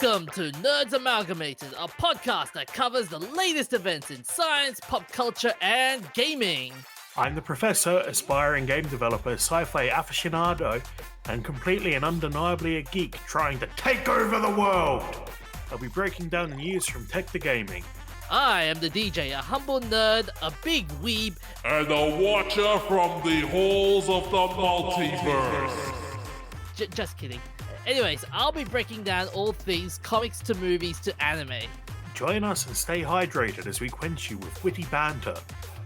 Welcome to Nerds Amalgamated, a podcast that covers the latest events in science, pop culture, and gaming. I'm the professor, aspiring game developer, sci-fi aficionado, and completely and undeniably a geek trying to take over the world. I'll be breaking down the news from tech to gaming. I am the DJ, a humble nerd, a big weeb, and a watcher from the halls of the multiverse. Just kidding. Anyways, I'll be breaking down all things comics to movies to anime. Join us and stay hydrated as we quench you with witty banter,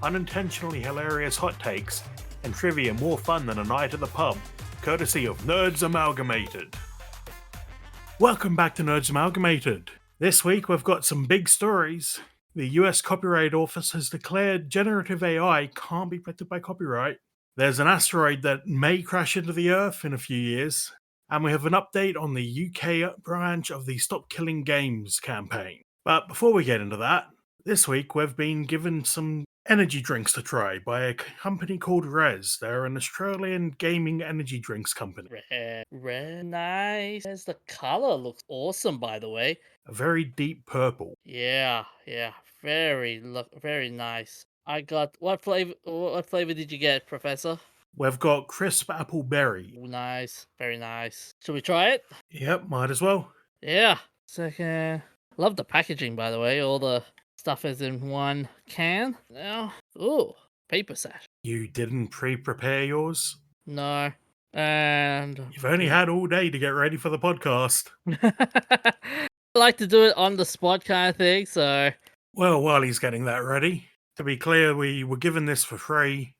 unintentionally hilarious hot takes, and trivia more fun than a night at the pub, courtesy of Nerds Amalgamated. Welcome back to Nerds Amalgamated. This week we've got some big stories. The US Copyright Office has declared generative AI can't be protected by copyright. There's an asteroid that may crash into the Earth in a few years. And we have an update on the UK branch of the Stop Killing Games campaign. But before we get into that, this week we've been given some energy drinks to try by a company called Res. They're an Australian gaming energy drinks company. Nice. The color looks awesome, by the way. A very deep purple. Yeah, very nice. I got what flavor did you get, Professor? We've got crisp apple berry. Ooh, nice, very nice. Should we try it? Yep, might as well. Yeah. Second. Love the packaging, by the way. All the stuff is in one can. Now, ooh, paper sash. You didn't pre-prepare yours? No. And you've only had all day to get ready for the podcast. I like to do it on the spot kind of thing, so. Well, while he's getting that ready, to be clear, we were given this for free.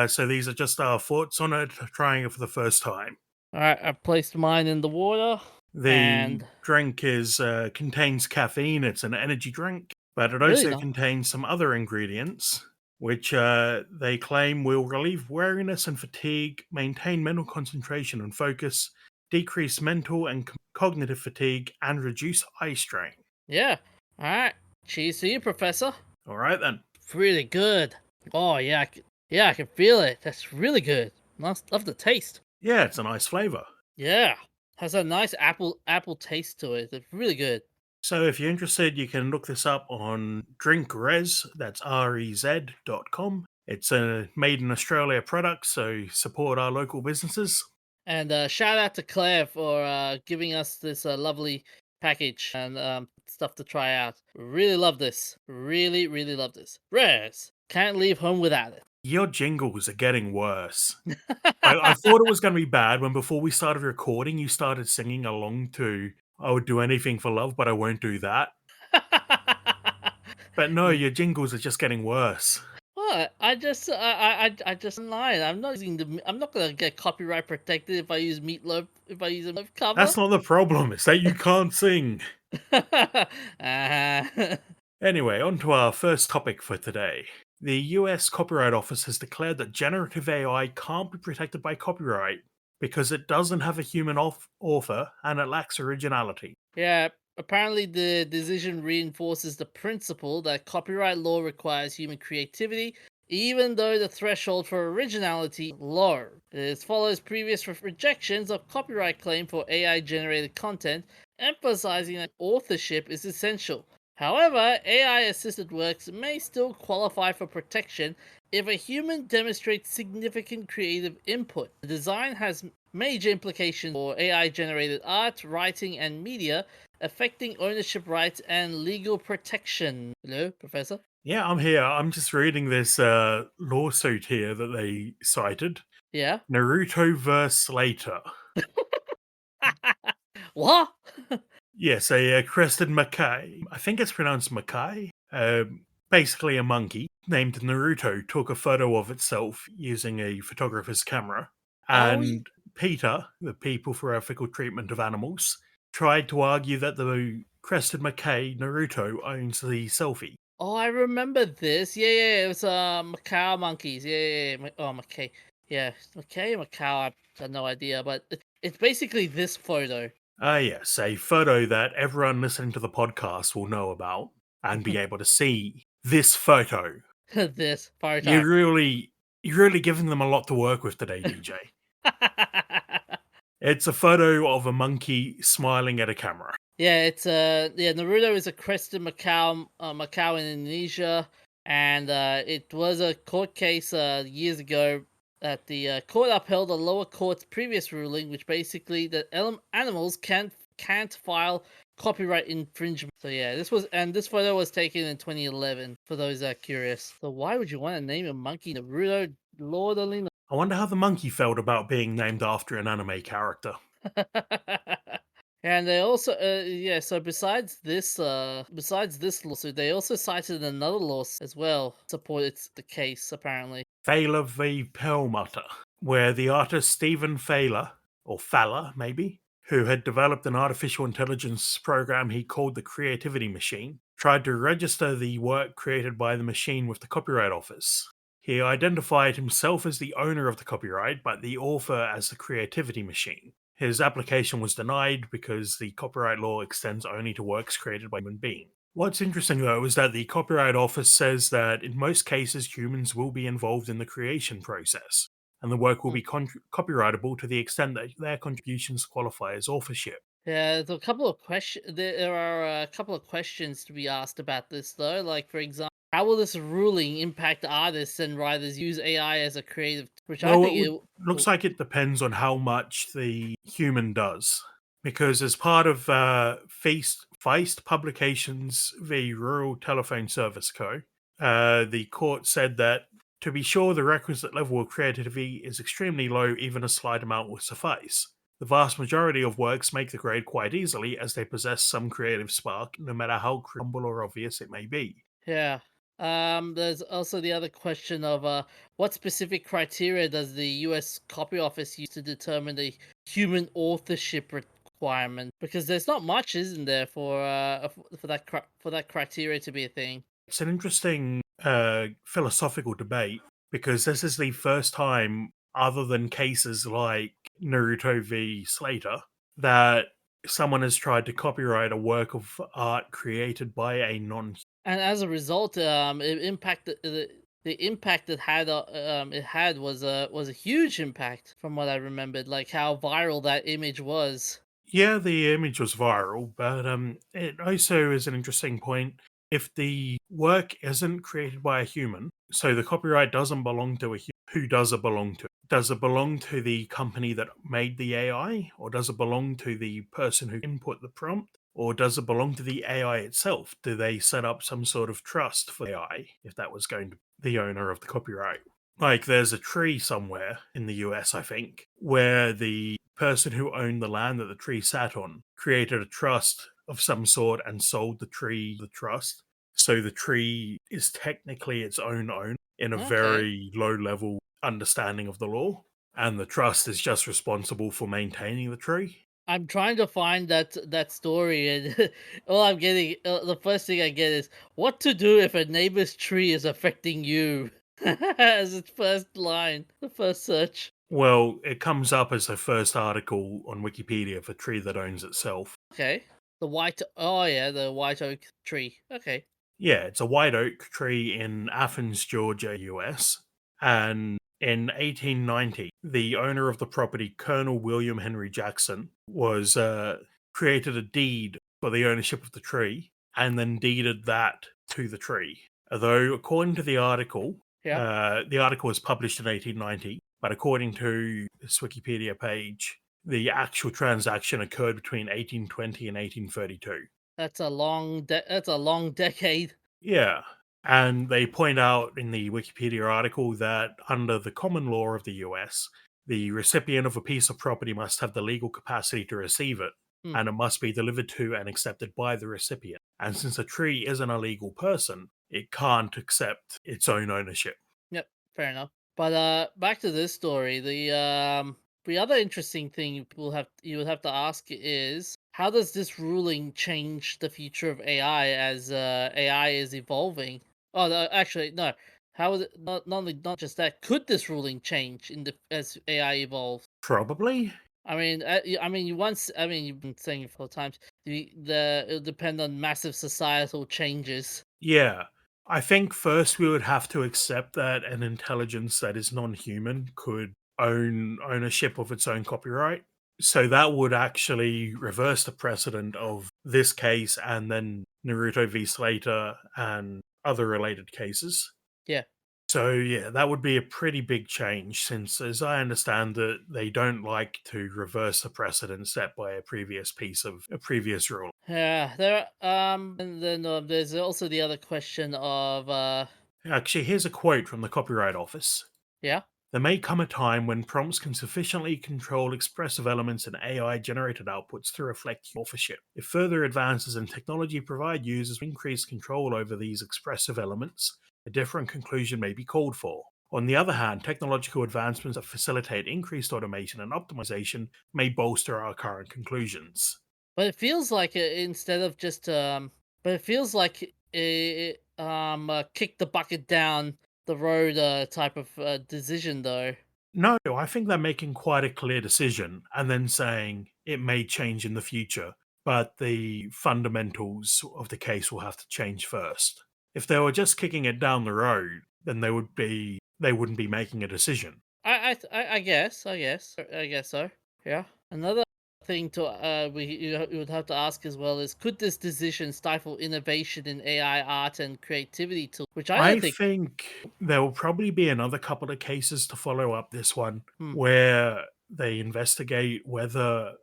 So these are just our thoughts on it, trying it for the first time. Alright, I placed mine in the water. The drink contains caffeine. It's an energy drink, but it also contains some other ingredients, which they claim will relieve weariness and fatigue, maintain mental concentration and focus, decrease mental and cognitive fatigue, and reduce eye strain. Yeah. Alright. Cheers to you, Professor. Alright then. Really good. Oh, yeah. I can feel it. That's really good. Love the taste. Yeah, it's a nice flavor. Yeah. Has a nice apple taste to it. It's really good. So if you're interested, you can look this up on DrinkRez, that's REZ.com. It's a made in Australia product, so support our local businesses. And shout out to Claire for giving us this lovely package and stuff to try out. Really love this. Really, really love this. Rez, can't leave home without it. Your jingles are getting worse. I thought it was going to be bad when before we started recording, you started singing along to I would do anything for love, but I won't do that. But no, your jingles are just getting worse. What? I just lied. I'm not gonna get copyright protected if I use Meatloaf. If I use a cover. That's not the problem. It's that you can't sing. Anyway, on to our first topic for today. The US Copyright Office has declared that generative AI can't be protected by copyright because it doesn't have a human author and it lacks originality. Yeah, apparently the decision reinforces the principle that copyright law requires human creativity, even though the threshold for originality is low. This follows previous rejections of copyright claim for AI-generated content, emphasizing that authorship is essential. However, AI-assisted works may still qualify for protection if a human demonstrates significant creative input. The design has major implications for AI-generated art, writing, and media, affecting ownership rights and legal protection. Hello, Professor? Yeah, I'm here. I'm just reading this lawsuit here that they cited. Yeah? Naruto-verse later. What? Yes, a crested macaque, I think it's pronounced macaque, basically a monkey, named Naruto, took a photo of itself using a photographer's camera. And PETA, the People for Ethical Treatment of Animals, tried to argue that the crested macaque, Naruto, owns the selfie. Oh, I remember this. Yeah, it was macaque monkeys. Yeah. Oh, macaque. Yeah, macaque, I have no idea, but it's basically this photo. Yes, a photo that everyone listening to the podcast will know about and be able to see this photo. This photo. You're really giving them a lot to work with today, DJ. It's a photo of a monkey smiling at a camera. Yeah, it's yeah, Naruto is a crested Macau in Indonesia, and it was a court case years ago that the court upheld a lower court's previous ruling, which basically that animals can't file copyright infringement. So yeah, this photo was taken in 2011. For those that are curious, so why would you want to name a monkey Naruto? Lord only knows. I wonder how the monkey felt about being named after an anime character. And they also, yeah. So besides this lawsuit, they also cited another lawsuit as well. Supported the case apparently. Thaler v. Perlmutter, where the artist Stephen Thaler, or Thaler maybe, who had developed an artificial intelligence program he called the Creativity Machine, tried to register the work created by the machine with the Copyright Office. He identified himself as the owner of the copyright, but the author as the Creativity Machine. His application was denied because the copyright law extends only to works created by human beings. What's interesting though is that the Copyright Office says that in most cases humans will be involved in the creation process, and the work will Hmm. be copyrightable to the extent that their contributions qualify as authorship. Yeah, there's a couple of questions. There are a couple of questions to be asked about this though. Like for example, how will this ruling impact artists and writers use AI as a creative? Which I Well, think it. looks like it depends on how much the human does. Because as part of Feist Publications v. Rural Telephone Service Co., the court said that to be sure the requisite level of creativity is extremely low, even a slight amount will suffice. The vast majority of works make the grade quite easily, as they possess some creative spark, no matter how humble or obvious it may be. Yeah. There's also the other question of what specific criteria does the U.S. Copy Office use to determine the human authorship requirement? Because there's not much, isn't there, for that criteria to be a thing? It's an interesting philosophical debate because this is the first time, other than cases like Naruto v. Slater, that someone has tried to copyright a work of art created by a non. And as a result, it impacted the impact it had was a huge impact from what I remembered, like how viral that image was. Yeah, the image was viral, but it also is an interesting point. If the work isn't created by a human, so the copyright doesn't belong to a human, who does it belong to? Does it belong to the company that made the AI, or does it belong to the person who input the prompt, or does it belong to the AI itself? Do they set up some sort of trust for AI if that was going to be the owner of the copyright? Like, there's a tree somewhere in the US, I think, where the person who owned the land that the tree sat on created a trust of some sort and sold the trust. So the tree is technically its own owner in a Okay. very low level understanding of the law. And the trust is just responsible for maintaining the tree. I'm trying to find that story, and all I'm getting, the first thing I get is what to do if a neighbor's tree is affecting you. As its first line, the first search. Well, it comes up as the first article on Wikipedia for tree that owns itself. Okay, oh yeah, the white oak tree. Okay, Yeah, it's a white oak tree in Athens, Georgia, US. And in 1890, the owner of the property, Colonel William Henry Jackson, was created a deed for the ownership of the tree and then deeded that to the tree. Although, according to yeah, the article was published in 1890, but according to this Wikipedia page, the actual transaction occurred between 1820 and 1832. that's a long decade. Yeah. And they point out in the Wikipedia article that under the common law of the US, the recipient of a piece of property must have the legal capacity to receive it, Hmm. and it must be delivered to and accepted by the recipient. And since a tree isn't a legal person, it can't accept its own ownership. Yep, fair enough. But back to this story. The other interesting thing you would have to ask is how does this ruling change the future of AI as AI is evolving? Oh, no, actually, no. How is it not just that? Could this ruling change in the as AI evolves? Probably. I mean, you've been saying it 4 times. It'll depend on massive societal changes. Yeah. I think first we would have to accept that an intelligence that is non human could own ownership of its own copyright. So that would actually reverse the precedent of this case and then Naruto v Slater and other related cases. Yeah. So yeah, that would be a pretty big change since as I understand it, they don't like to reverse the precedent set by a previous rule. Yeah, and then there's also the other question of Actually, here's a quote from the Copyright Office. yeah. There may come a time when prompts can sufficiently control expressive elements in AI generated outputs to reflect authorship. If further advances in technology provide users with increased control over these expressive elements, a different conclusion may be called for. On the other hand, technological advancements that facilitate increased automation and optimization may bolster our current conclusions. But it feels like instead of just but it feels like kick the bucket down the road type of decision though. No, I think they're making quite a clear decision and then saying it may change in the future, but the fundamentals of the case will have to change first. If they were just kicking it down the road, then they wouldn't be making a decision. I guess so. Yeah. Another thing to you would have to ask as well is could this decision stifle innovation in AI art and creativity tools? Which I don't I think. think there will probably be another couple of cases to follow up this one Hmm. where they investigate whether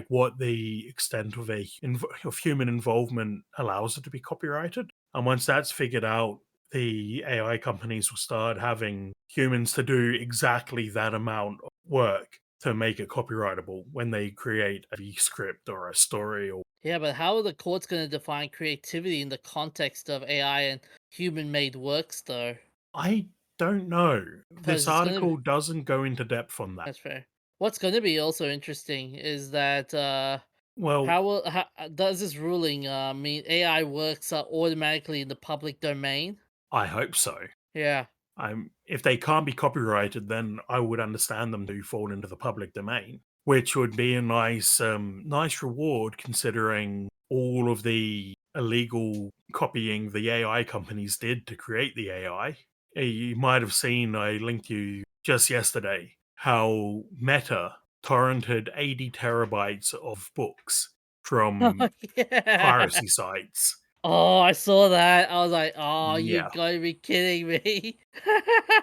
what the extent of of human involvement allows it to be copyrighted. And once that's figured out, the AI companies will start having humans to do exactly that amount of work to make it copyrightable when they create a script or a story or Yeah, but how are the courts going to define creativity in the context of AI and human-made works, though? I don't know. Because This it's going to. article doesn't go into depth on that. That's fair. What's going to be also interesting is that Well, does this ruling mean AI works are automatically in the public domain? I hope so. Yeah. If they can't be copyrighted, then I would understand them to fall into the public domain, which would be a nice reward considering all of the illegal copying the AI companies did to create the AI. You might have seen I linked you just yesterday how Meta torrented 80 terabytes of books Oh, from yeah. piracy sites. Oh, I saw that. I was like, oh, you Yeah. gotta be kidding me.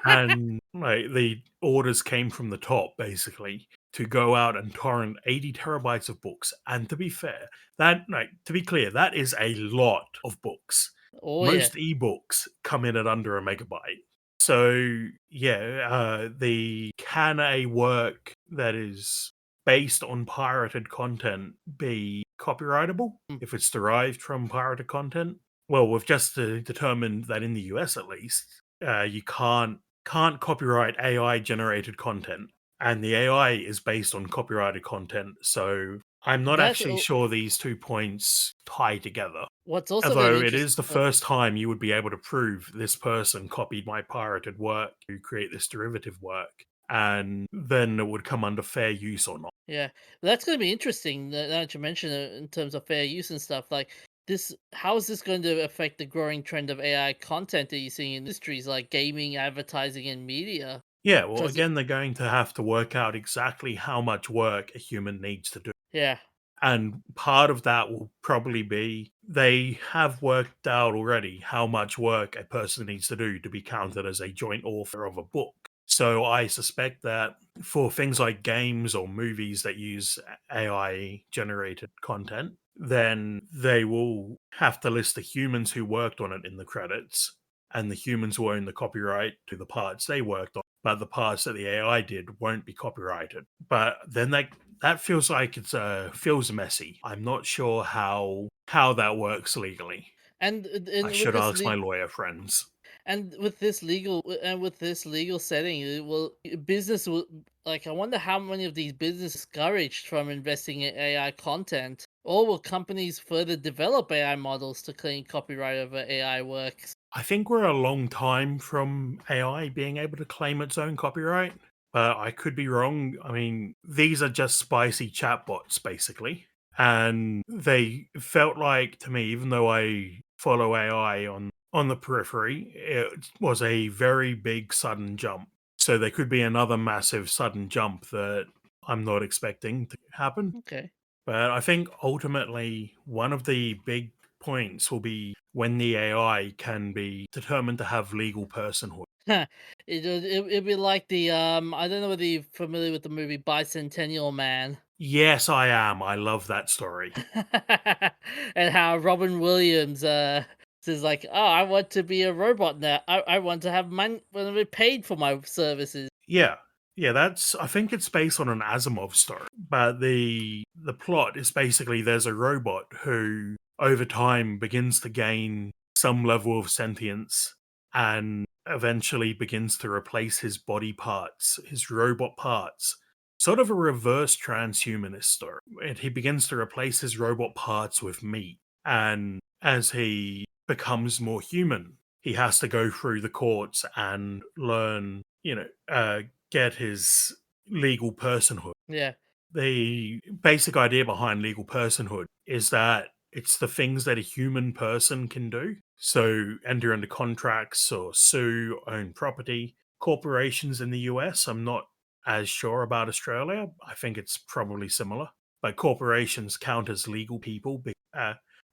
And the orders came from the top basically to go out and torrent 80 terabytes of books. And to be fair, to be clear, that is a lot of books. Oh, yeah. Most ebooks come in at under a megabyte. So yeah, the can a work that is based on pirated content be copyrightable Mm. if it's derived from pirated content? Well, we've just determined that in the US at least, you can't copyright AI generated content, and the AI is based on copyrighted content. So I'm not That's actually sure these 2 points tie together. what's also going to Although it interest. is the first time you would be able to prove this person copied my pirated work to create this derivative work, and then it would come under fair use or not. Yeah, that's going to be interesting. Now that you mention it in terms of fair use and stuff like this, how is this going to affect the growing trend of AI content that you're seeing in industries like gaming, advertising, and media? Yeah, well, Because again, they're going to have to work out exactly how much work a human needs to do. yeah, And part of that will probably be they have worked out already how much work a person needs to do to be counted as a joint author of a book. So I suspect that for things like games or movies that use AI generated content, then they will have to list the humans who worked on it in the credits and the humans who own the copyright to the parts they worked on, but the parts that the AI did won't be copyrighted. But then that feels like feels messy. I'm not sure how that works legally. I with should this ask my lawyer friends. and with this legal setting, it will business will like I wonder how many of these businesses discouraged from investing in AI content, or will companies further develop AI models to claim copyright over AI works? I think we're a long time from AI being able to claim its own copyright, but I could be wrong. I mean, these are just spicy chatbots, basically. And they felt like to me, even though I follow AI on the periphery, it was a very big sudden jump. So there could be another massive sudden jump that I'm not expecting to happen. Okay. But I think ultimately one of the big points will be when the AI can be determined to have legal personhood. It'd be like the I don't know whether you're familiar with the movie Bicentennial Man. Yes, I am. I love that story. And how Robin Williams says like, "Oh, I want to be a robot now. I want to have money, want to be paid for my services." Yeah. Yeah, that's I think it's based on an Asimov story. But the plot is basically there's a robot who over time begins to gain some level of sentience and eventually begins to replace his body parts, his robot parts. Sort of a reverse transhumanist story. And he begins to replace his robot parts with meat. And as he becomes more human, he has to go through the courts and learn, get his legal personhood. Yeah, The basic idea behind legal personhood is that it's the things that a human person can do. So, enter into contracts or sue, own property. Corporations in the US, I'm not as sure about Australia. I think it's probably similar. But corporations count as legal people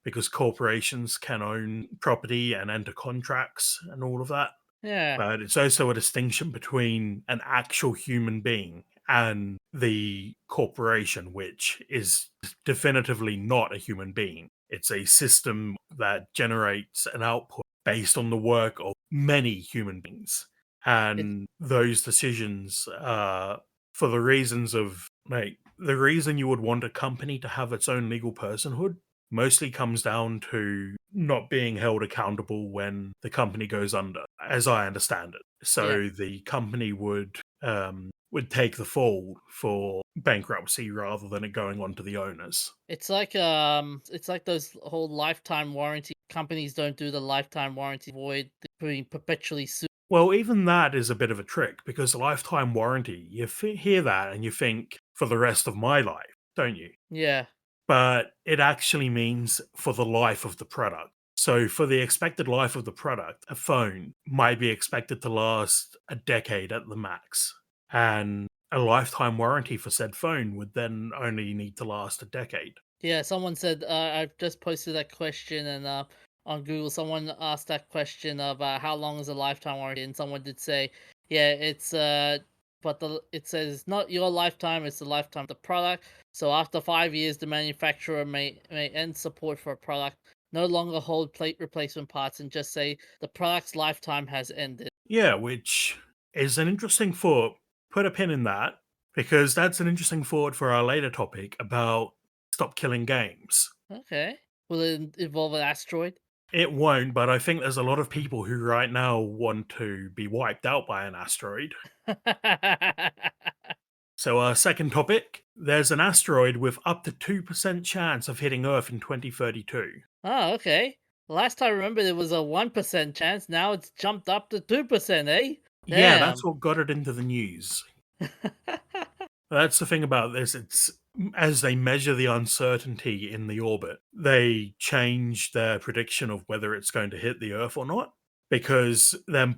because corporations can own property and enter contracts and all of that. yeah. But it's also a distinction between an actual human being and the corporation, which is definitively not a human being. It's a system that generates an output based on the work of many human beings. It And those decisions, for the reasons of, like, the reason you would want a company to have its own legal personhood mostly comes down to not being held accountable when the company goes under, as I understand it. yeah. So the company would take the fall for bankruptcy rather than it going on to the owners. It's like those whole lifetime warranty companies don't do the lifetime warranty void being perpetually sued. Well, even that is a bit of a trick because a lifetime warranty, hear that and you think for the rest of my life, don't you? Yeah. But it actually means for the life of the product. So, for the expected life of the product, a phone might be expected to last a decade at the max. And a lifetime warranty for said phone would then only need to last a decade. Yeah, someone said I've just posted that question and on Google someone asked that question of how long is a lifetime warranty and someone did say, yeah, it's but it says not your lifetime, it's the lifetime of the product. So after 5 years the manufacturer may end support for a product, no longer hold plate replacement parts and just say the product's lifetime has ended. Yeah, which is an interesting thought. Put a pin in that because that's an interesting thought for our later topic about stop killing games. Okay. Will it involve an asteroid? It won't, but I think there's a lot of people who right now want to be wiped out by an asteroid. So, our second topic, there's an asteroid with up to 2% chance of hitting Earth in 2032. Oh, okay. Last time I remember there was a 1% chance, now it's jumped up to 2%, eh? Yeah, that's Damn. what got it into the news. That's the thing about this. It's as they measure the uncertainty in the orbit, they change their prediction of whether it's going to hit the Earth or not because they're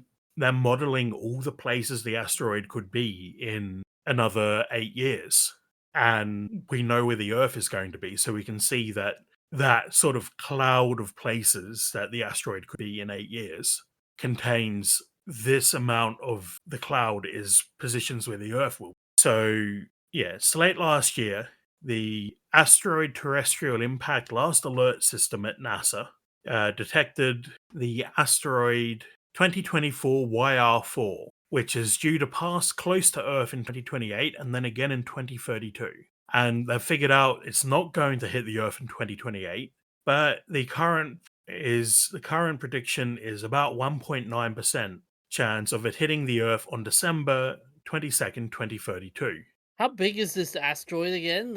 modeling all the places the asteroid could be in another 8 years. And we know where the Earth is going to be, so we can see that that sort of cloud of places that the asteroid could be in 8 years contains this amount of the cloud is positions where the Earth will. So, yeah, so late last year, the Asteroid Terrestrial Impact Last Alert System at NASA detected the asteroid 2024 YR4, which is due to pass close to Earth in 2028 and then again in 2032. And they've figured out it's not going to hit the Earth in 2028, but the current prediction is about 1.9% chance of it hitting the Earth on December 22nd, 2032. How big is this asteroid again?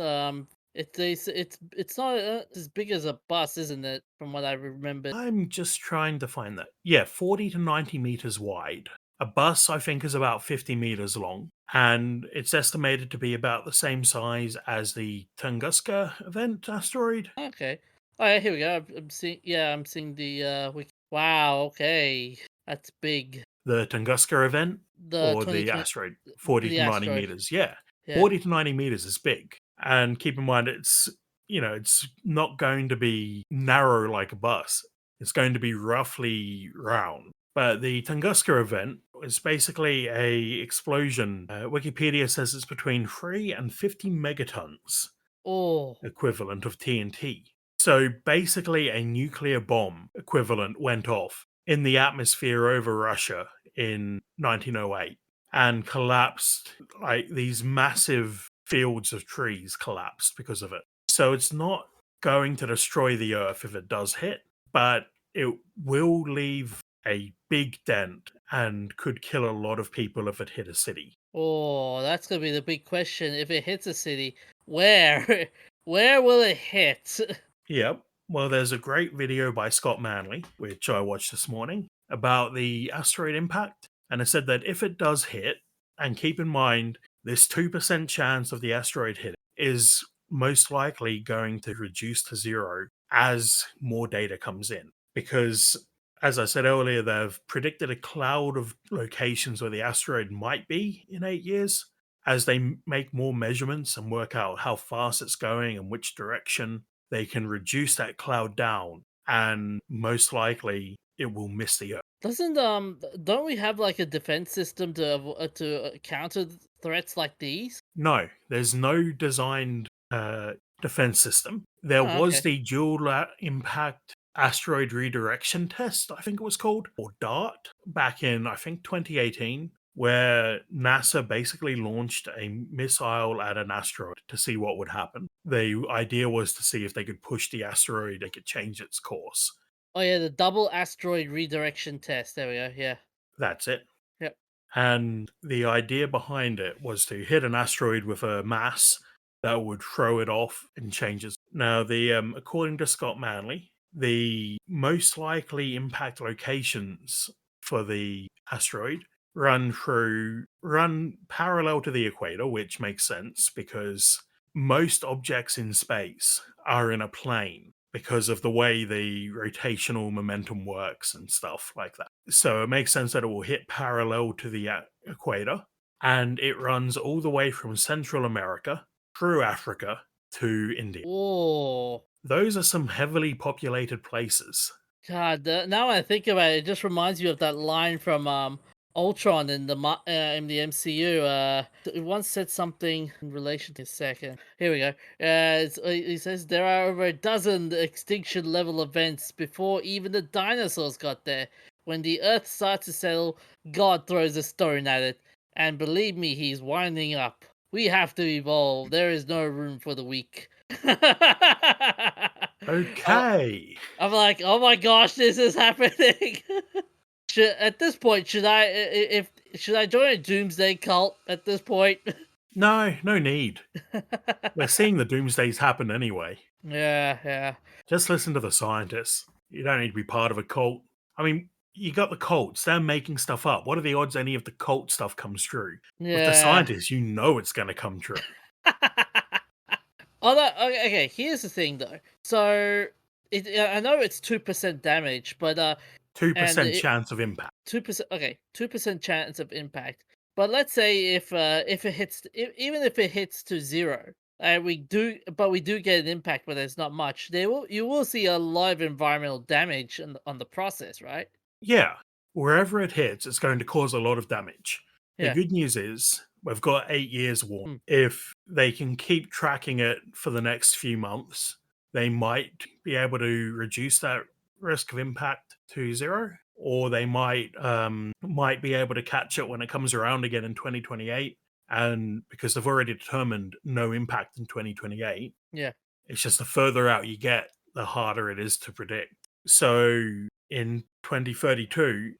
It's not as big as a bus, isn't it? From what I remember. I'm just trying to find that. Yeah, 40 to 90 meters wide. A bus, I think, is about 50 meters long, and it's estimated to be about the same size as the Tunguska event asteroid. Okay. Oh yeah, here we go. I'm seeing. Yeah, I'm seeing the. Wow. Okay, that's big. The Tunguska event The or the 2020 asteroid, 40 the to 90 asteroid. meters. Yeah. Yeah. 40 to 90 meters is big. And keep in mind, it's not going to be narrow like a bus. It's going to be roughly round. But the Tunguska event is basically a explosion. Wikipedia says it's between 3 and 50 megatons Oh. equivalent of TNT. So basically, a nuclear bomb equivalent went off in the atmosphere over Russia in 1908 and collapsed. Like these massive fields of trees collapsed because of it. So it's not going to destroy the Earth if it does hit, but it will leave a big dent and could kill a lot of people if it hit a city. Oh, that's gonna be the big question. If it hits a city, where? Where will it hit? Yep. Well, there's a great video by Scott Manley, which I watched this morning, about the asteroid impact. And it said that if it does hit, and keep in mind, this 2% chance of the asteroid hitting is most likely going to reduce to zero as more data comes in. Because, as I said earlier, they've predicted a cloud of locations where the asteroid might be in 8 years. As they make more measurements and work out how fast it's going and which direction, they can reduce that cloud down, and most likely it will miss the Earth. Doesn't don't we have like a defense system to counter threats like these? No, there's no designed defense system. There Oh, was okay. the dual impact asteroid redirection test, I think it was called, or DART, back in, I think, 2018, where NASA basically launched a missile at an asteroid to see what would happen. The idea was to see if they could push the asteroid, they could change its course. Oh yeah, the double asteroid redirection test. There we go. Yeah. That's it. Yep. And the idea behind it was to hit an asteroid with a mass that would throw it off and change its. Now, the according to Scott Manley, the most likely impact locations for the asteroid run parallel to the equator, which makes sense because most objects in space are in a plane because of the way the rotational momentum works and stuff like that. So it makes sense that it will hit parallel to the equator, and it runs all the way from Central America through Africa to India. Oh Those are some heavily populated places. God! Now I think about it, it just reminds you of that line from Ultron in the MCU. It once said something in relation to second. Here we go. He says there are over a dozen extinction level events before even the dinosaurs got there. When the Earth starts to settle, God throws a stone at it, and believe me, he's winding up. We have to evolve. There is no room for the weak. I'm, Okay. I'm like, oh my gosh, this is happening. At this point, if should I join a doomsday cult at this point? No, no need. We're seeing the doomsdays happen anyway. Yeah, yeah, Just listen to the scientists. You don't need to be part of a cult. I mean, you got the cults, they're making stuff up. What are the odds any of the cult stuff comes true? With the yeah. scientists, you know it's going to come true. Although, okay, here's the thing though. So, I know it's 2% damage, but and 2% chance of impact. 2%. Okay, 2% chance of impact. But let's say if it hits, even if it hits to zero, we do get an impact, but there's not much. You will see a lot of environmental damage on the process, right? Yeah, wherever it hits, it's going to cause a lot of damage. The Yeah. good news is we've got 8 years warning. Hmm. If they can keep tracking it for the next few months, they might be able to reduce that risk of impact to zero, or they might be able to catch it when it comes around again in 2028. And because they've already determined no impact in 2028, Yeah. it's just the further out you get, the harder it is to predict. So in 2032,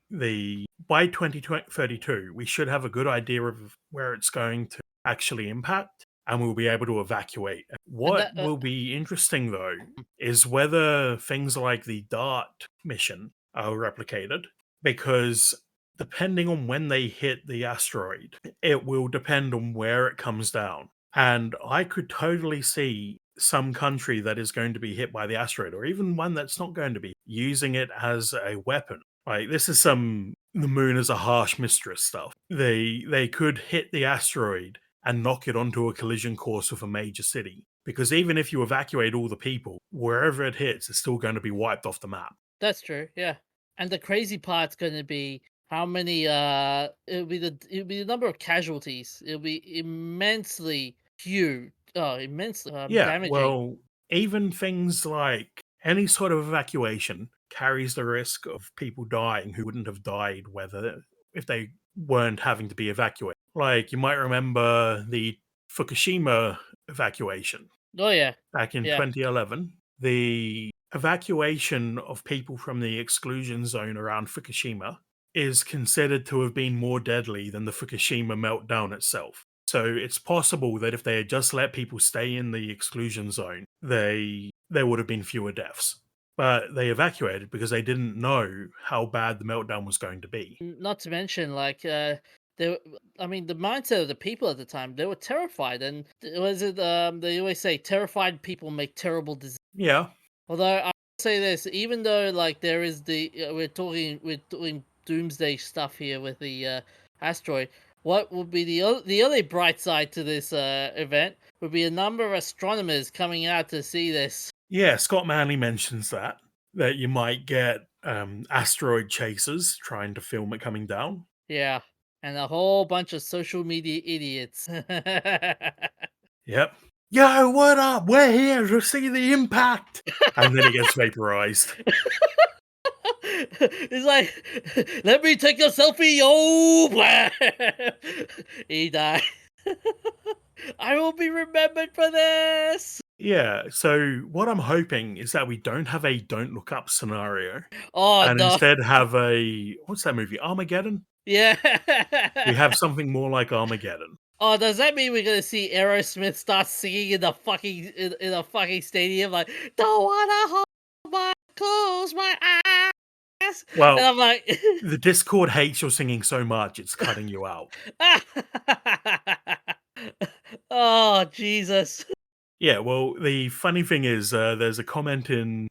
by 2032, we should have a good idea of where it's going to actually impact, and we'll be able to evacuate. And What that. will be interesting though is whether things like the DART mission are replicated, because depending on when they hit the asteroid, it will depend on where it comes down. And I could totally see some country that is going to be hit by the asteroid, or even one that's not going to be, using it as a weapon. Like this is some the moon is a harsh mistress stuff. They could hit the asteroid and knock it onto a collision course with a major city. Because even if you evacuate all the people, wherever it hits, it's still going to be wiped off the map. That's true, yeah. And the crazy part's gonna be how many it'll be the number of casualties. It'll be immensely huge. Oh, immensely Yeah, damaging. well, even things like any sort of evacuation carries the risk of people dying who wouldn't have died whether if they weren't having to be evacuated. Like you might remember the Fukushima evacuation Oh yeah. back in Yeah. 2011. The evacuation of people from the exclusion zone around Fukushima is considered to have been more deadly than the Fukushima meltdown itself. So it's possible that if they had just let people stay in the exclusion zone, there would have been fewer deaths. But they evacuated because they didn't know how bad the meltdown was going to be. Not to mention, like, they, I mean, the mindset of the people at the time, they were terrified, and was it? They always say, "Terrified people make terrible decisions." Yeah, Although I will say this, even though like there is we're doing doomsday stuff here with the asteroid. What would be the only bright side to this event would be a number of astronomers coming out to see this. yeah. Scott Manley mentions that you might get asteroid chasers trying to film it coming down. Yeah, and a whole bunch of social media idiots. Yep. Yo, what up? We're here to see the impact. And then it gets vaporized. It's like, let me take a selfie, yo! He died. I will be remembered for this. Yeah, so what I'm hoping is that we don't have a don't look up scenario Oh and no. instead have a what's that movie? Armageddon? Yeah. We have something more like Armageddon. Oh, does that mean we're gonna see Aerosmith start singing in the fucking in a fucking stadium like don't wanna hold my close my eyes? And Well, I'm like the Discord hates your singing so much it's cutting you out. Oh Jesus. Yeah, well, the funny thing is, there's a comment in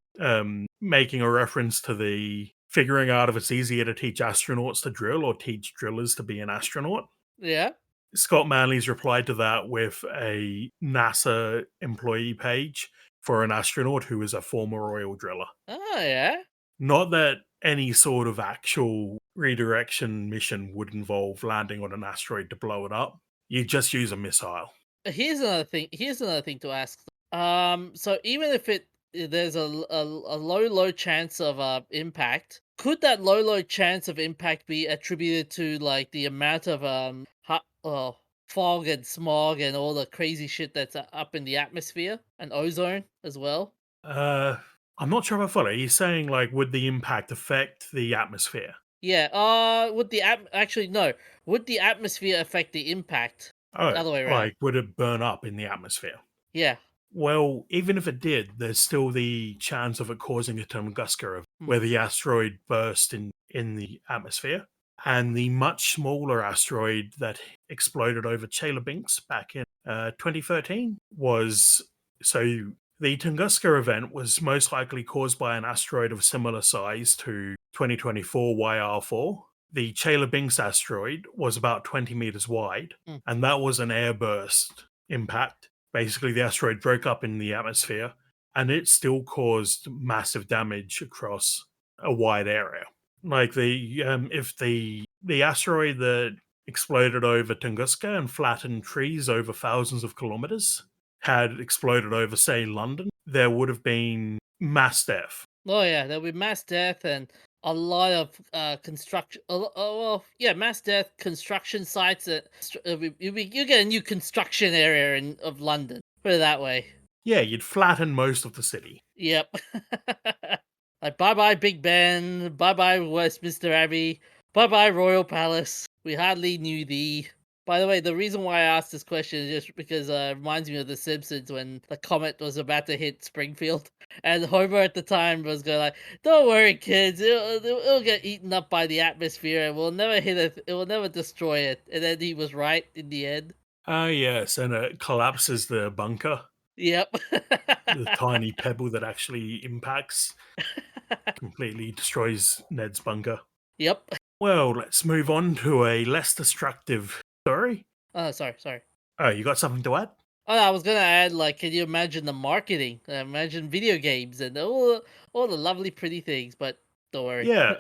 making a reference to the figuring out if it's easier to teach astronauts to drill or teach drillers to be an astronaut. Yeah. Scott Manley's replied to that with a NASA employee page for an astronaut who is a former oil driller. Oh yeah. Not that any sort of actual redirection mission would involve landing on an asteroid to blow it up. You just use a missile. Here's another thing. Here's another thing to ask. So even if there's a low chance of impact, could that low chance of impact be attributed to like the amount of fog and smog and all the crazy shit that's up in the atmosphere and ozone as well? Uh, I'm not sure if I follow. He's saying, like, would the impact affect the atmosphere? Yeah. Would the actually no? Would the atmosphere affect the impact? The Oh, other way around. like, would it burn up in the atmosphere? Yeah. Well, even if it did, there's still the chance of it causing a Tunguska event, Hmm. where the asteroid burst in the atmosphere. And the much smaller asteroid that exploded over Chelyabinsk back in 2013 was so the Tunguska event was most likely caused by an asteroid of similar size to 2024 YR4. The Chelyabinsk asteroid was about 20 meters wide, Hmm. and that was an airburst impact. Basically, the asteroid broke up in the atmosphere, and it still caused massive damage across a wide area. Like if the asteroid that exploded over Tunguska and flattened trees over thousands of kilometers had exploded over, say, London, there would have been mass death. Oh yeah, there'll be mass death and a lot of construction. Well, yeah, mass death, construction sites. You get a new construction area of London. Put it that way. Yeah, you'd flatten most of the city. Yep. Like bye bye Big Ben, bye bye Westminster Abbey, bye bye Royal Palace. We hardly knew thee. By the way, the reason why I asked this question is just because it reminds me of The Simpsons when the comet was about to hit Springfield, and Homer at the time was going like, "Don't worry, kids, it'll get eaten up by the atmosphere, and we'll never hit it. It will never destroy it." And then he was right in the end. Ah, yes, and it collapses the bunker, Yep. the tiny pebble that actually impacts, completely destroys Ned's bunker. Yep. Well, let's move on to a less destructive story. Oh, sorry. Oh, you got something to add? Oh, I was gonna add, like, can you imagine the marketing? Imagine video games and all the lovely, pretty things. But don't worry. Yeah.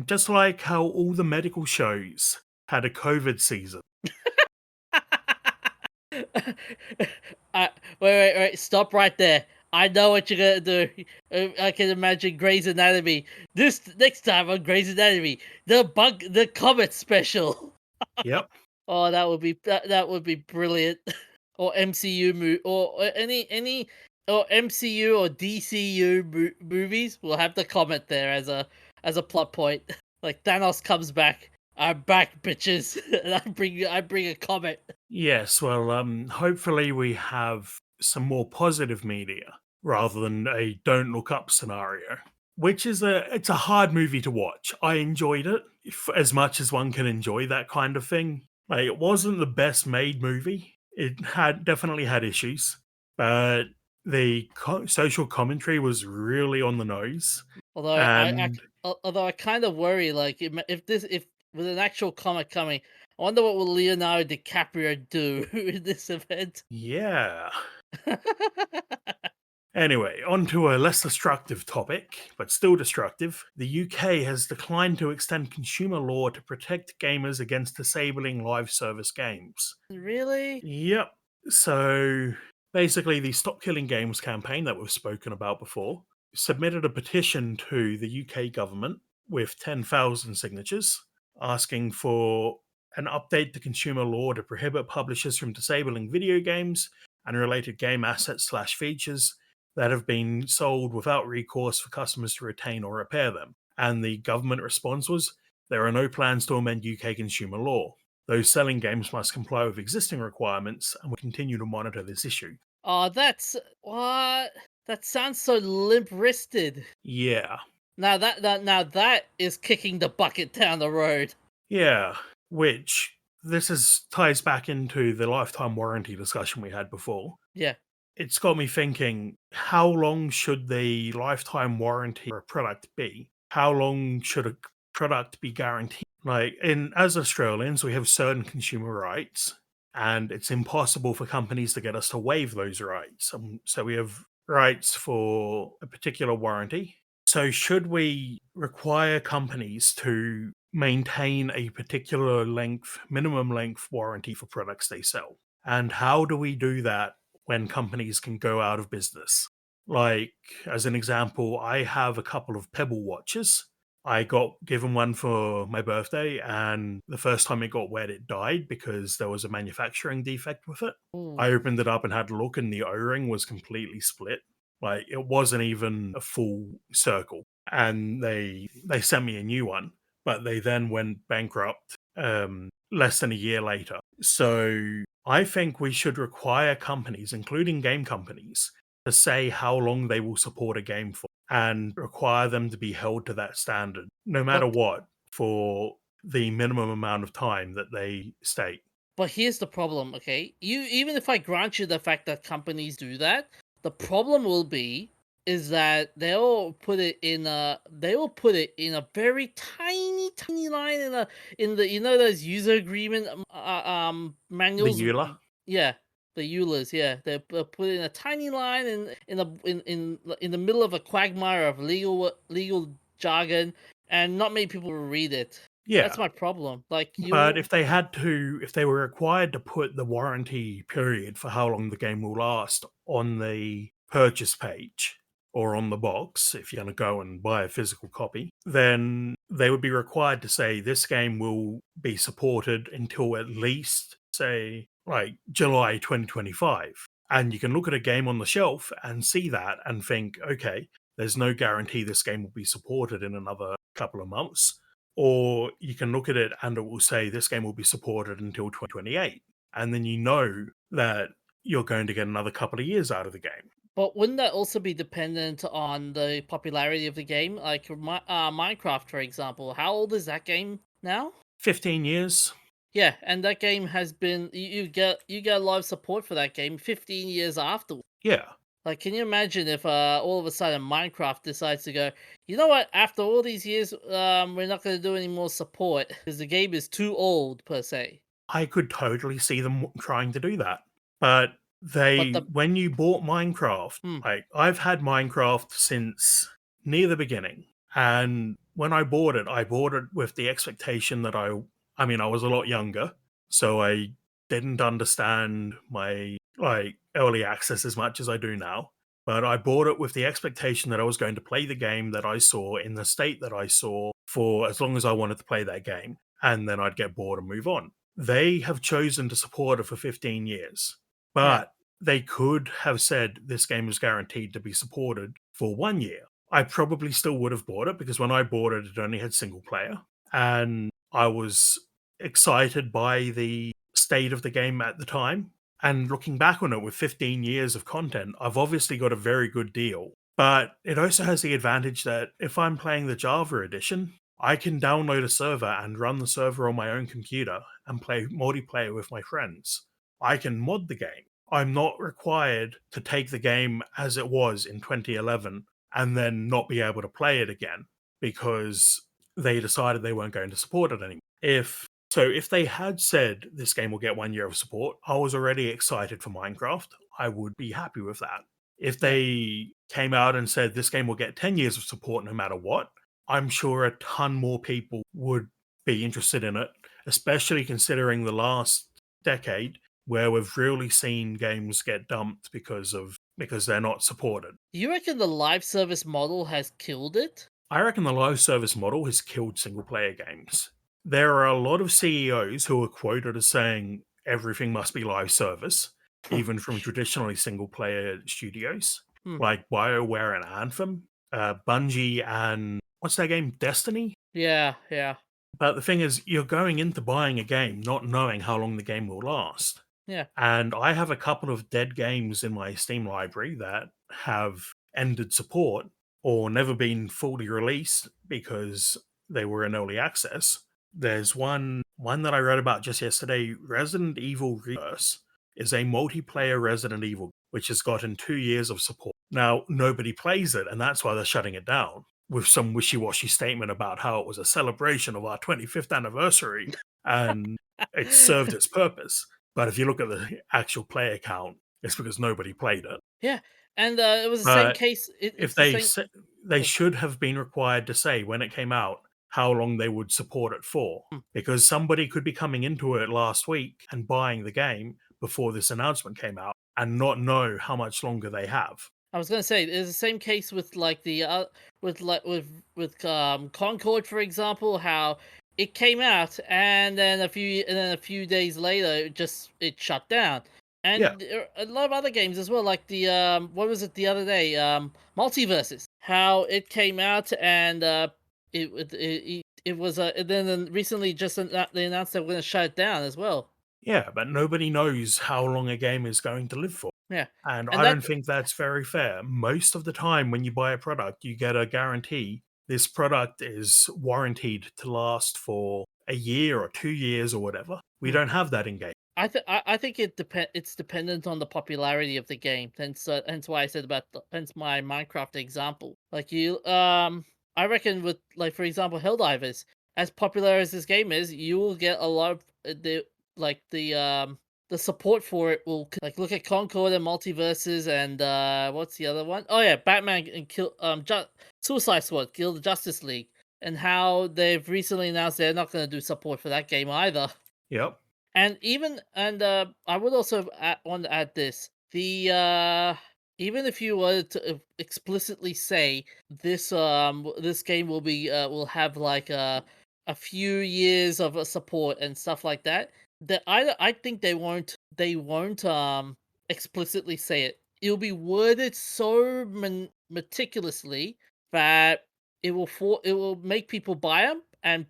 Just like how all the medical shows had a COVID season. Wait, wait. Stop right there. I know what you're gonna do. I can imagine Grey's Anatomy. This next time on Grey's Anatomy, the comet special. Yep. Oh, that would be brilliant. Or MCU or any or MCU or DCU movies will have the comet there as a plot point. Like Thanos comes back. I'm back, bitches, and I bring a comet. Yes, well, hopefully we have some more positive media rather than a don't look up scenario, which is it's a hard movie to watch. I enjoyed it as much as one can enjoy that kind of thing. Like, it wasn't the best made movie. It had definitely had issues, but the social commentary was really on the nose. And Although I kind of worry, like if with an actual comet coming, I wonder what will Leonardo DiCaprio do in this event. yeah. Anyway, on to a less destructive topic, but still destructive. The UK has declined to extend consumer law to protect gamers against disabling live service games. Really? Yep. So basically, the Stop Killing Games campaign that we've spoken about before submitted a petition to the UK government with 10,000 signatures asking for an update to consumer law to prohibit publishers from disabling video games and related game assets slash features that have been sold without recourse for customers to retain or repair them. And the government response was there are no plans to amend UK consumer law. Those selling games must comply with existing requirements and will continue to monitor this issue. Oh, that's what. That sounds so limp-wristed. Yeah. Now that is kicking the bucket down the road. Yeah. Which this ties back into the lifetime warranty discussion we had before. Yeah. It's got me thinking, how long should the lifetime warranty for a product be? How long should a product be guaranteed? Like, in as Australians, we have certain consumer rights, and it's impossible for companies to get us to waive those rights. So we have rights for a particular warranty. So should we require companies to maintain a particular length, minimum length warranty for products they sell? And how do we do that when companies can go out of business? Like, as an example, I have a couple of Pebble watches. I got given one for my birthday, and the first time it got wet, it died because there was a manufacturing defect with it. I Ooh. opened it up and had a look, and the O ring was completely split. Like, it wasn't even a full circle. And they sent me a new one, but they then went bankrupt less than a year later. So I think we should require companies, including game companies, to say how long they will support a game for and require them to be held to that standard, no matter But what, for the minimum amount of time that they state. But here's the problem, okay? You Even if I grant you the fact that companies do that, the problem will be is that they will put it in a very tiny line in the those user agreement The manuals. EULA? Yeah, the EULAs. Yeah, they put it in a tiny line in the middle of a quagmire of legal jargon, and not many people will read it. Yeah. That's my problem. Like But you. if they were required to put the warranty period for how long the game will last on the purchase page or on the box, if you're going to go and buy a physical copy, then they would be required to say this game will be supported until at least, say, like July 2025. And you can look at a game on the shelf and see that and think, okay, there's no guarantee this game will be supported in another couple of months, or you can look at it and it will say this game will be supported until 2028. And then you know that you're going to get another couple of years out of the game. But wouldn't that also be dependent on the popularity of the game? Like Minecraft, for example. How old is that game now? 15 years? Yeah, and that game has been you get a lot of support for that game 15 years afterwards. Yeah. Like, can you imagine if all of a sudden Minecraft decides to go, you know what? After all these years, we're not going to do any more support because the game is too old per se. I could totally see them trying to do that. But But they the when you bought Minecraft, hmm, like, I've had Minecraft since near the beginning, and when I bought it with the expectation that I mean, I was a lot younger, so I didn't understand my, like, early access as much as I do now, but I bought it with the expectation that I was going to play the game that I saw in the state that I saw for as long as I wanted to play that game, and then I'd get bored and move on. They have chosen to support it for 15 years, yeah. but they could have said this game is guaranteed to be supported for 1 year. I probably still would have bought it because when I bought it, it only had single player. And I was excited by the state of the game at the time. And looking back on it with 15 years of content, I've obviously got a very good deal. But it also has the advantage that if I'm playing the Java edition, I can download a server and run the server on my own computer and play multiplayer with my friends. I can mod the game. I'm not required to take the game as it was in 2011 and then not be able to play it again because they decided they weren't going to support it anymore. If they had said this game will get 1 year of support, I was already excited for Minecraft. I would be happy with that. If Yeah. they came out and said this game will get 10 years of support no matter what, I'm sure a ton more people would be interested in it, especially considering the last decade where we've really seen games get dumped because they're not supported. You reckon the live service model has killed it? I reckon the live service model has killed single player games. There are a lot of CEOs who are quoted as saying everything must be live service, even from traditionally single player studios Hmm. like BioWare and Anthem, Bungie, and what's that game? Destiny? Yeah, yeah, But the thing is, you're going into buying a game not knowing how long the game will last. yeah. And I have a couple of dead games in my Steam library that have ended support or never been fully released because they were in early access. There's one that I read about just yesterday, Resident Evil Reverse is a multiplayer Resident Evil which has gotten 2 years of support. Now nobody plays it and that's why they're shutting it down with some wishy-washy statement about how it was a celebration of our 25th anniversary and it served its purpose. But if you look at the actual player count, it's because nobody played it. Yeah, and, it was the same But case if it's the same they oh, should have been required to say when it came out how long they would support it for, hmm. because somebody could be coming into it last week and buying the game before this announcement came out and not know how much longer they have. I was gonna say, it's the same case with, like, with, like, Concord, for example, how it came out, and then a few days later, it shut down. Yeah, And there are a lot of other games as well, like what was it the other day? Multiverses. How it came out and, it was, and then recently they announced they were gonna shut it down as well. yeah, but nobody knows how long a game is going to live for. Yeah, And and I don't that think that's very fair. Most of the time, when you buy a product, you get a guarantee. This product is warranted to last for a year or 2 years or whatever. We hmm. don't have that in game. I think it's dependent on the popularity of the game. Hence why I said hence my Minecraft example. Like I reckon with, like, for example, Helldivers, as popular as this game is, you will get a lot of like the support for it will like look at Concord and Multiverses and what's the other one? Oh yeah, Batman and Suicide Squad, Kill the Justice League, and how they've recently announced they're not going to do support for that game either. Yep. I would also want to add this: even if you were to explicitly say this game will have like a few years of support and stuff like that, that I think they won't explicitly say it. It'll be worded so meticulously that it will make people buy them and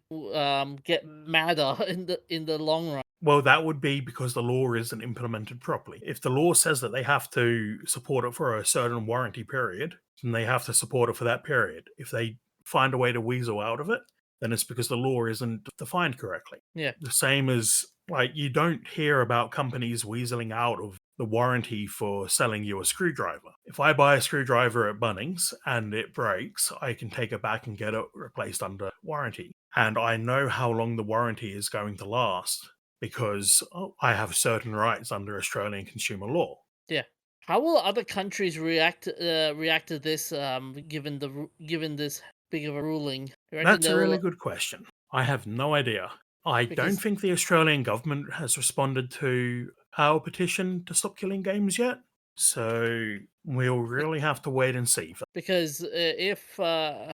get madder in the long run. Well, that would be because the law isn't implemented properly. If the law says that they have to support it for a certain warranty period, then they have to support it for that period. If they find a way to weasel out of it, then it's because the law isn't defined correctly. Yeah. The same as, like, you don't hear about companies weaseling out of the warranty for selling you a screwdriver. If I buy a screwdriver at Bunnings and it breaks, I can take it back and get it replaced under warranty. And I know how long the warranty is going to last because I have certain rights under Australian consumer law. Yeah. How will other countries react to this? Given this big of a ruling, you reckon That's a really they'll good question. I have no idea. I don't because think the Australian government has responded to our petition to stop killing games yet. So we'll really have to wait and see. if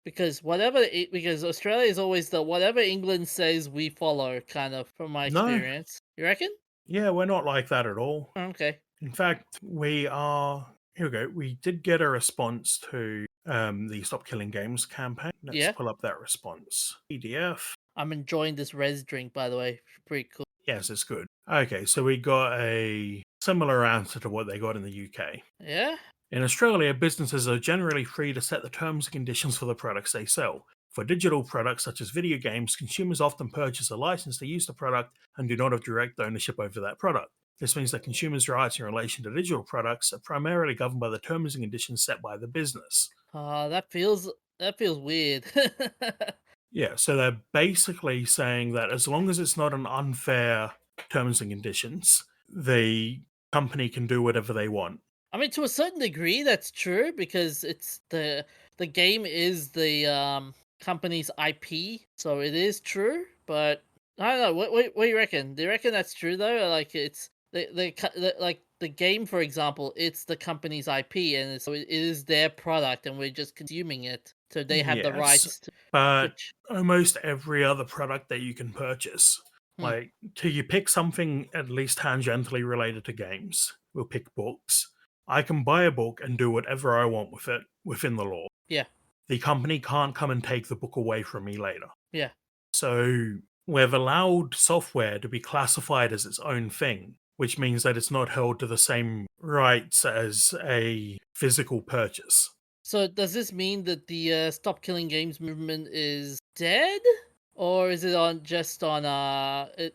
because Australia is always the whatever England says we follow kind of from my No, experience. You reckon? yeah, we're not like that at all. Okay. In fact, we are. Here we go. We did get a response to the Stop Killing Games campaign. Let's Yeah. pull up that response. PDF. I'm enjoying this res drink by the way. Pretty cool. Yes, it's good. Okay, so we got a similar answer to what they got in the UK. Yeah? In Australia, businesses are generally free to set the terms and conditions for the products they sell. For digital products such as video games, consumers often purchase a license to use the product and do not have direct ownership over that product. This means that consumers' rights in relation to digital products are primarily governed by the terms and conditions set by the business. That feels weird. Yeah, so they're basically saying that as long as it's not an unfair terms and conditions, the company can do whatever they want. I mean, to a certain degree, that's true because it's the game is the company's IP, so it is true. But I don't know. What do you reckon? Do you reckon that's true though? Or, like it's like the game, for example, it's the company's IP, and so it is their product, and we're just consuming it. So they have the Yes, rights to. but Which, almost every other product that you can purchase, hmm, like, till you pick something at least tangentially related to games, we'll pick books. I can buy a book and do whatever I want with it within the law. yeah, The company can't come and take the book away from me later. yeah. So we've allowed software to be classified as its own thing, which means that it's not held to the same rights as a physical purchase. So does this mean that the Stop Killing Games movement is dead, or is it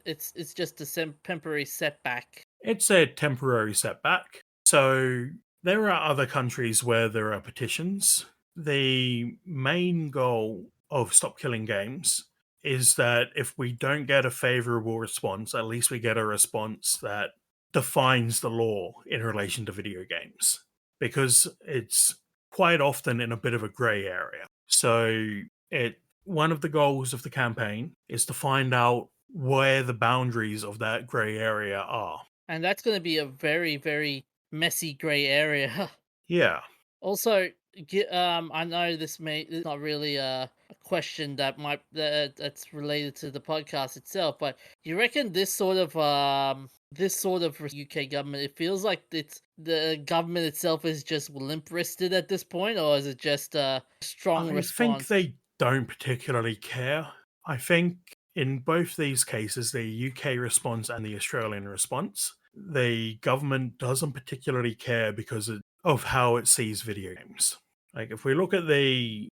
it's just a temporary setback? It's a temporary setback. So there are other countries where there are petitions. The main goal of Stop Killing Games is that if we don't get a favorable response, at least we get a response that defines the law in relation to video games, because it's quite often in a bit of a gray area. So it one of the goals of the campaign is to find out where the boundaries of that gray area are. And that's going to be a very, very messy gray area. Yeah, Also, I know it's not really a question that's related to the podcast itself, but you reckon this sort of UK government, it feels like it's the government itself is just limp wristed at this point, or is it just a strong I think response? they don't particularly care. I think in both these cases, the UK response and the Australian response, the government doesn't particularly care because of how it sees video games. Like, if we look at the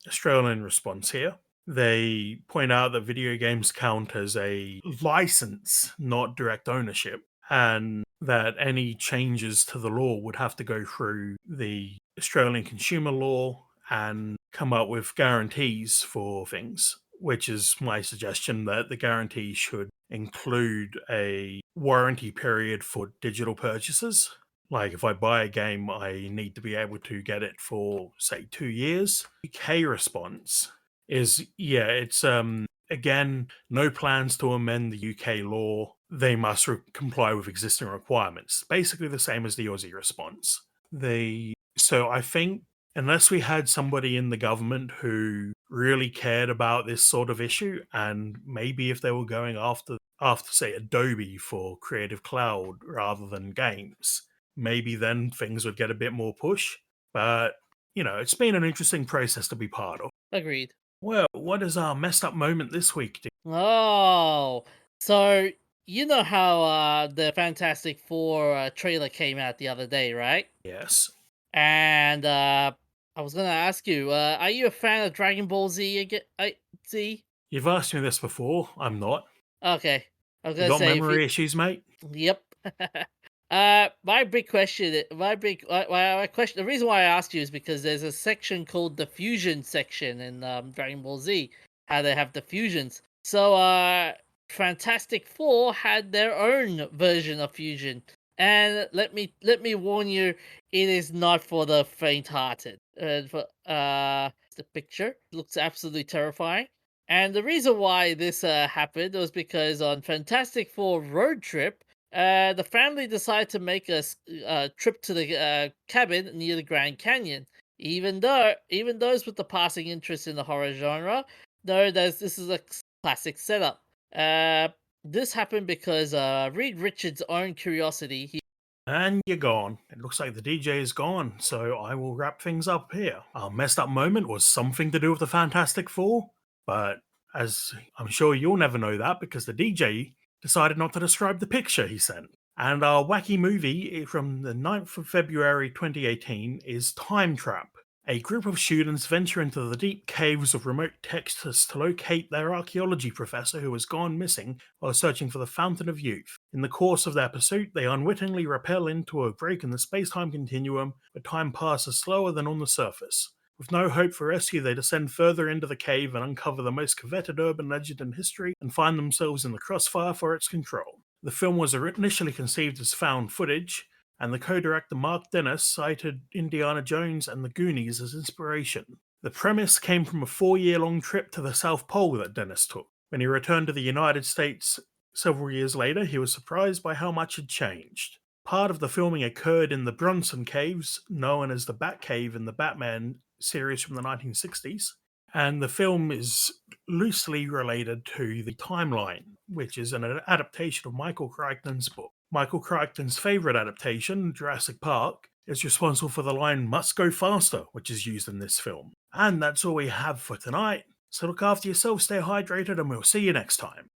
Australian response here, they point out that video games count as a license, not direct ownership, and that any changes to the law would have to go through the Australian consumer law and come up with guarantees for things, which is my suggestion that the guarantee should include a warranty period for digital purchases. Like, if I buy a game, I need to be able to get it for, say, 2 years. UK response is, yeah, it's again, no plans to amend the UK law. They must comply with existing requirements. Basically the same as the Aussie response. So I think unless we had somebody in the government who really cared about this sort of issue, and maybe if they were going after say Adobe for Creative Cloud rather than games, maybe then things would get a bit more push. But it's been an interesting process to be part of. Agreed. Well, what is our messed up moment this week? Oh, so you know how the Fantastic Four trailer came out the other day, right? Yes. And I was gonna ask you, are you a fan of Dragon Ball Z again? Z? You've asked me this before. I'm not. Okay, I was You gonna got say if you. memory issues, mate? Yep. My big question, my question. The reason why I asked you is because there's a section called the fusion section in Dragon Ball Z, how they have the fusions. So Fantastic Four had their own version of fusion. And let me warn you, it is not for the faint-hearted. The picture looks absolutely terrifying. And the reason why this happened was because on Fantastic Four Road Trip, the family decided to make a trip to the cabin near the Grand Canyon. Even those with the passing interest in the horror genre know that this is a classic setup. Uh, this happened because Reed Richards' own curiosity. And you're gone. It looks like the DJ is gone, so I will wrap things up here. Our messed up moment was something to do with the Fantastic Four, but as I'm sure you'll never know that because the DJ decided not to describe the picture he sent. And our wacky movie from the 9th of February 2018 is Time Trap. A group of students venture into the deep caves of remote Texas to locate their archaeology professor who has gone missing while searching for the Fountain of Youth. In the course of their pursuit, they unwittingly rappel into a break in the space-time continuum where time passes slower than on the surface. With no hope for rescue, they descend further into the cave and uncover the most coveted urban legend in history and find themselves in the crossfire for its control. The film was initially conceived as found footage, and the co-director Mark Dennis cited Indiana Jones and the Goonies as inspiration. The premise came from a 4-year-long trip to the South Pole that Dennis took. When he returned to the United States several years later, he was surprised by how much had changed. Part of the filming occurred in the Bronson Caves, known as the Bat Cave in the Batman series from the 1960s, and the film is loosely related to The Timeline, which is an adaptation of Michael Crichton's book. Michael Crichton's favourite adaptation, Jurassic Park, is responsible for the line "must go faster," which is used in this film. And that's all we have for tonight. So look after yourself, stay hydrated, and we'll see you next time.